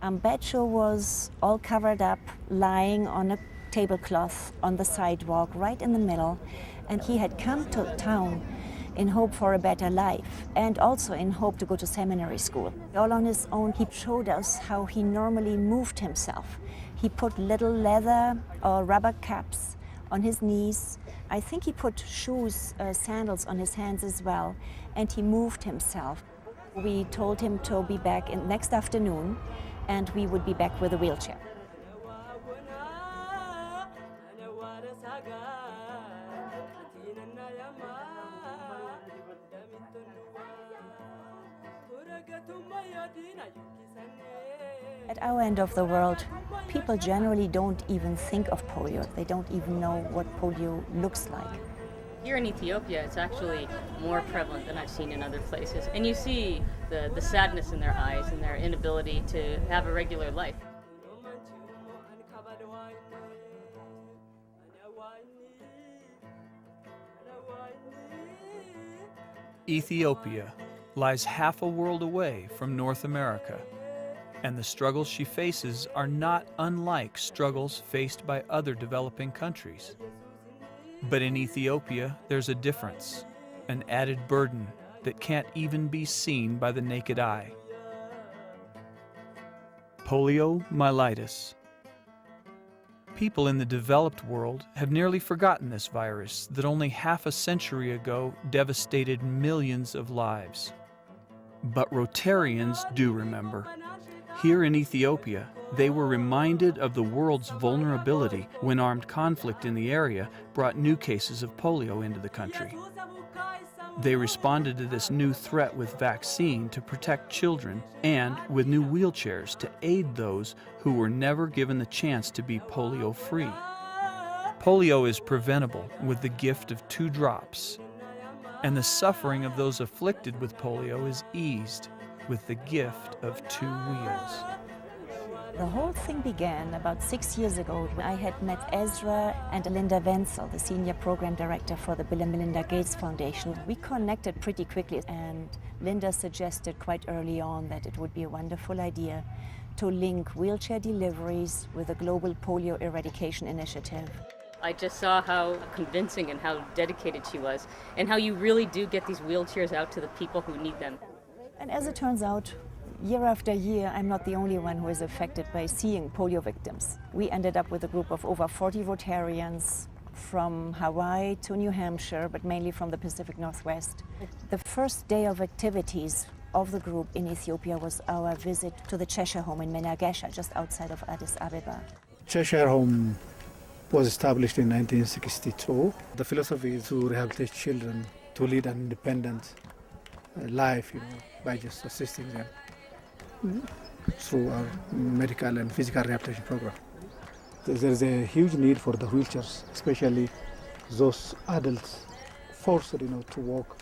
Ambecho was all covered up, lying on a tablecloth on the sidewalk, right in the middle. And he had come to town in hope for a better life and also in hope to go to seminary school. All on his own, he showed us how he normally moved himself. He put little leather or rubber caps on his knees. I think he put shoes, sandals on his hands as well, and he moved himself. We told him to be back next afternoon, and we would be back with a wheelchair. At our end of the world, people generally don't even think of polio. They don't even know what polio looks like. Here in Ethiopia, it's actually more prevalent than I've seen in other places. And you see the sadness in their eyes and their inability to have a regular life. Ethiopia lies half a world away from North America, and the struggles she faces are not unlike struggles faced by other developing countries. But in Ethiopia, there's a difference, an added burden that can't even be seen by the naked eye. Poliomyelitis. People in the developed world have nearly forgotten this virus that only half a century ago devastated millions of lives. But Rotarians do remember. Here in Ethiopia, they were reminded of the world's vulnerability when armed conflict in the area brought new cases of polio into the country. They responded to this new threat with vaccine to protect children and with new wheelchairs to aid those who were never given the chance to be polio-free. Polio is preventable with the gift of 2 drops, and the suffering of those afflicted with polio is eased with the gift of 2 wheels. The whole thing began about 6 years ago. I had met Ezra and Linda Wenzel, the senior program director for the Bill and Melinda Gates Foundation. We connected pretty quickly, and Linda suggested quite early on that it would be a wonderful idea to link wheelchair deliveries with a global polio eradication initiative. I just saw how convincing and how dedicated she was, and how you really do get these wheelchairs out to the people who need them. And as it turns out, year after year, I'm not the only one who is affected by seeing polio victims. We ended up with a group of over 40 Rotarians from Hawaii to New Hampshire, but mainly from the Pacific Northwest. The first day of activities of the group in Ethiopia was our visit to the Cheshire Home in Menagesha, just outside of Addis Ababa. Cheshire Home was established in 1962. The philosophy is to rehabilitate children to lead an independent life, by just assisting them through our medical and physical rehabilitation program. There's a huge need for the wheelchairs, especially those adults forced, to walk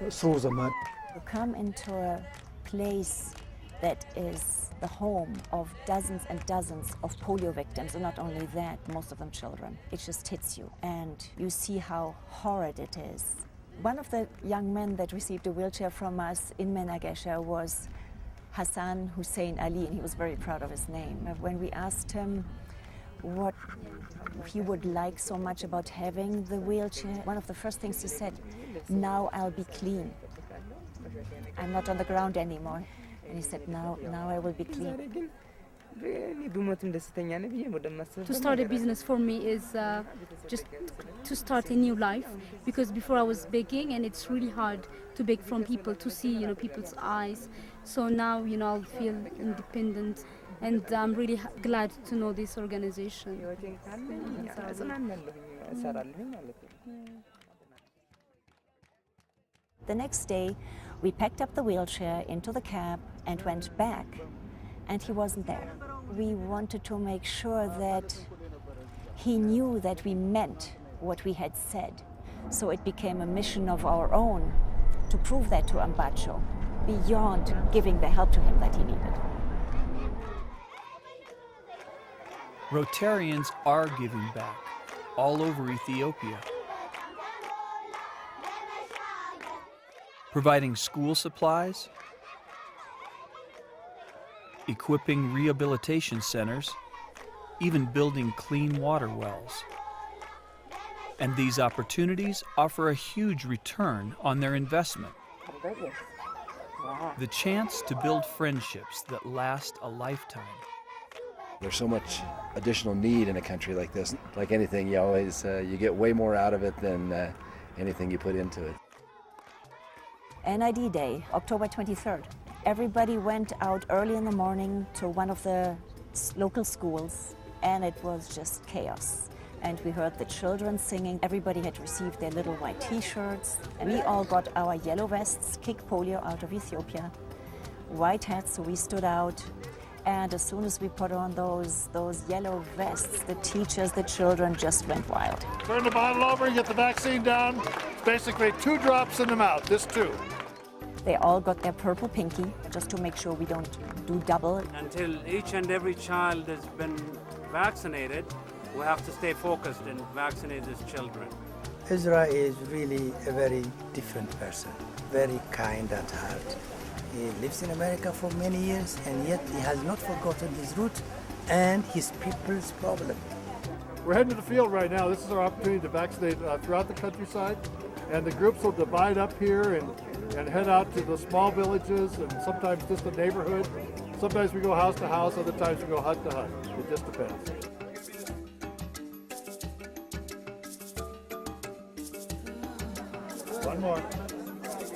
through the mud. To come into a place that is the home of dozens and dozens of polio victims, and not only that, most of them children, it just hits you, and you see how horrid it is. One of the young men that received a wheelchair from us in Menagesha was Hassan Hussein Ali, and he was very proud of his name. When we asked him what he would like so much about having the wheelchair, one of the first things he said, "Now I'll be clean. I'm not on the ground anymore." And he said, now I will be clean. To start a business for me is just to start a new life, because before I was begging, and it's really hard to beg from people, to see people's eyes. So now I'll feel independent, and I'm really glad to know this organization. The next day, we packed up the wheelchair into the cab and went back, and he wasn't there. We wanted to make sure that he knew that we meant what we had said. So it became a mission of our own to prove that to Ambacho, beyond giving the help to him that he needed. Rotarians are giving back all over Ethiopia, providing school supplies, equipping rehabilitation centers, even building clean water wells. And these opportunities offer a huge return on their investment. The chance to build friendships that last a lifetime. There's so much additional need in a country like this. Like anything, you always you get way more out of it than anything you put into it. NID Day, October 23rd. Everybody went out early in the morning to one of the local schools, and it was just chaos. And we heard the children singing. Everybody had received their little white t-shirts. And we all got our yellow vests, Kick Polio, out of Ethiopia. White hats, so we stood out. And as soon as we put on those yellow vests, the teachers, the children just went wild. Turn the bottle over, get the vaccine down. It's basically 2 drops in the mouth, this too. They all got their purple pinky, just to make sure we don't do double. Until each and every child has been vaccinated, we have to stay focused and vaccinate these children. Ezra is really a very different person, very kind at heart. He lives in America for many years, and yet he has not forgotten his roots and his people's problem. We're heading to the field right now. This is our opportunity to vaccinate throughout the countryside. And the groups will divide up here and head out to the small villages and sometimes just the neighborhood. Sometimes we go house to house, other times we go hut to hut. It just depends. One more.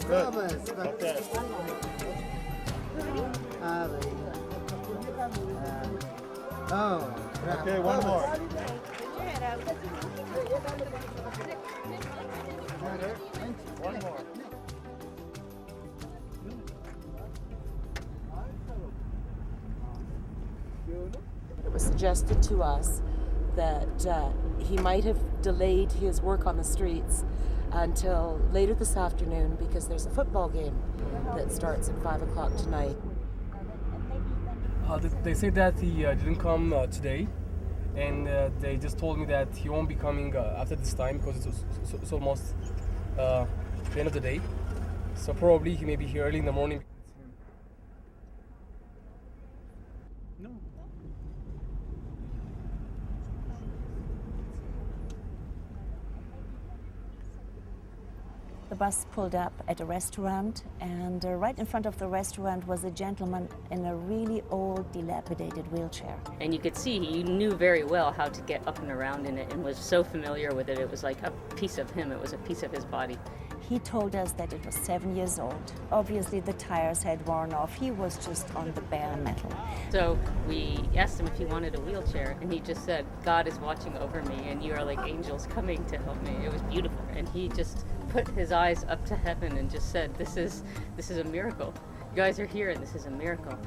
Good. Okay. Okay, one more. One more. It was suggested to us that he might have delayed his work on the streets until later this afternoon because there's a football game that starts at 5 o'clock tonight. They say that he didn't come today, and they just told me that he won't be coming after this time because it's almost the end of the day. So probably he may be here early in the morning. The bus pulled up at a restaurant, and right in front of the restaurant was a gentleman in a really old, dilapidated wheelchair. And you could see he knew very well how to get up and around in it and was so familiar with it. It was like a piece of him. It was a piece of his body. He told us that it was 7 years old. Obviously, the tires had worn off. He was just on the bare metal. So we asked him if he wanted a wheelchair, and he just said, "God is watching over me, and you are like angels coming to help me." It was beautiful. And he just put his eyes up to heaven and just said, this is a miracle. You guys are here, and this is a miracle.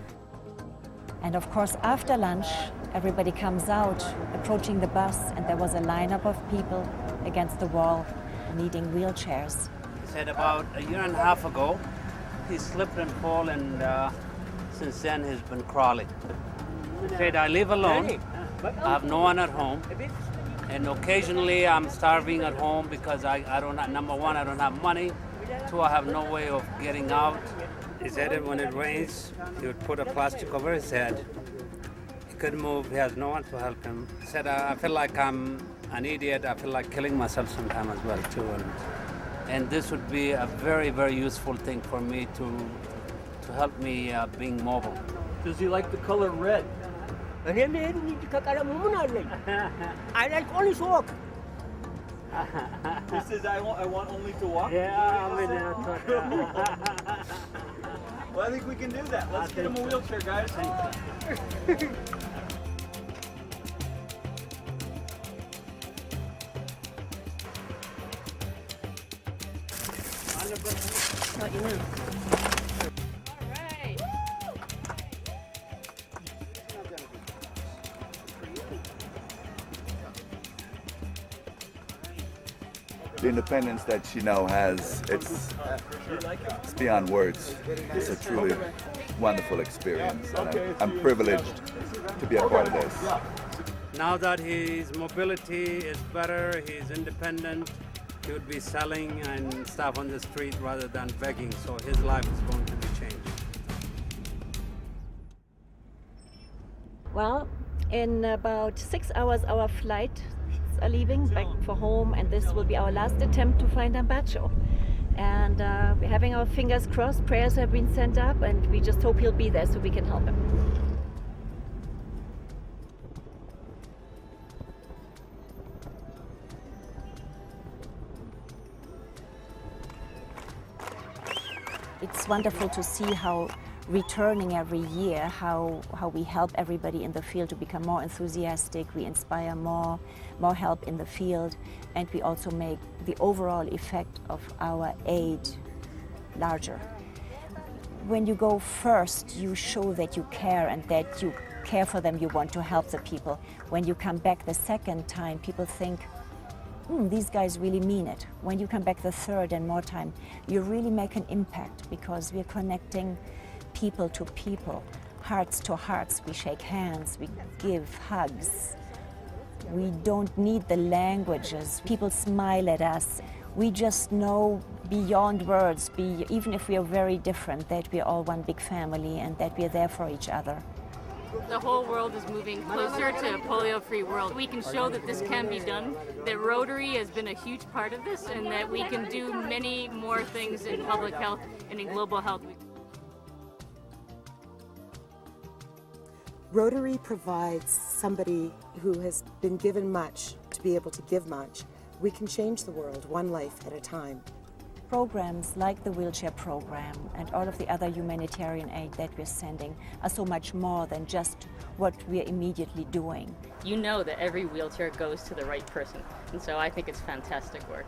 And of course, after lunch, everybody comes out, approaching the bus, and there was a lineup of people against the wall needing wheelchairs. He said about a year and a half ago, he slipped and fall, and since then he's been crawling. He said, I live alone, I have no one at home, and occasionally I'm starving at home because I don't have, number one, I don't have money, two, I have no way of getting out. He said that when it rains, he would put a plastic over his head. He couldn't move, he has no one to help him. He said, I feel like I'm an idiot, I feel like killing myself sometime as well too. And this would be a very, very useful thing for me to help me being mobile. Does he like the color red? I like only to walk. He says, I want only to walk? Yeah, Well, I think we can do that. Let's get him a wheelchair, guys. What you know? The independence that she now has, it's beyond words. It's a truly wonderful experience, and I'm privileged to be a part of this. Now that his mobility is better, he's independent, he would be selling and stuff on the street rather than begging, so his life is going to be changed. Well, in about 6 hours our flights are leaving back for home, and this will be our last attempt to find Ambacho. And we're having our fingers crossed, prayers have been sent up, and we just hope he'll be there so we can help him. It's wonderful to see how returning every year, how we help everybody in the field to become more enthusiastic, we inspire more help in the field, and we also make the overall effect of our aid larger. When you go first, you show that you care and that you care for them, you want to help the people. When you come back the second time, people think, these guys really mean it. When you come back the third and more time, you really make an impact because we're connecting people to people, hearts to hearts. We shake hands, we give hugs. We don't need the languages. People smile at us. We just know beyond words, even if we are very different, that we are all one big family and that we are there for each other. The whole world is moving closer to a polio-free world. We can show that this can be done, that Rotary has been a huge part of this, and that we can do many more things in public health and in global health. Rotary provides somebody who has been given much to be able to give much. We can change the world one life at a time. Programs like the wheelchair program and all of the other humanitarian aid that we're sending are so much more than just what we're immediately doing. You know that every wheelchair goes to the right person, and so I think it's fantastic work.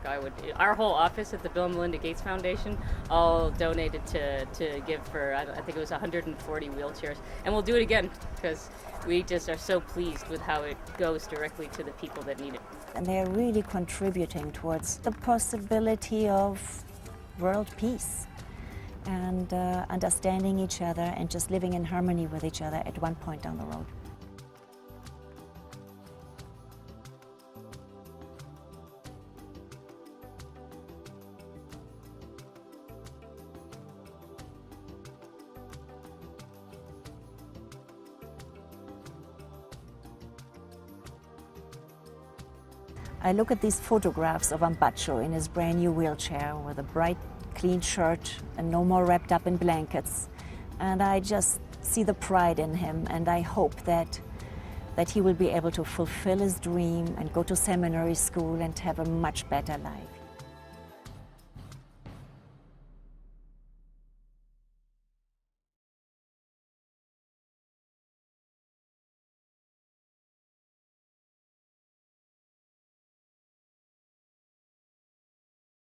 Our whole office at the Bill and Melinda Gates Foundation all donated to give for, I think it was 140 wheelchairs, and we'll do it again because we just are so pleased with how it goes directly to the people that need it. And they're really contributing towards the possibility of world peace and understanding each other and just living in harmony with each other at one point down the road. I look at these photographs of Ambacho in his brand new wheelchair with a bright, clean shirt and no more wrapped up in blankets. And I just see the pride in him, and I hope that he will be able to fulfill his dream and go to seminary school and have a much better life.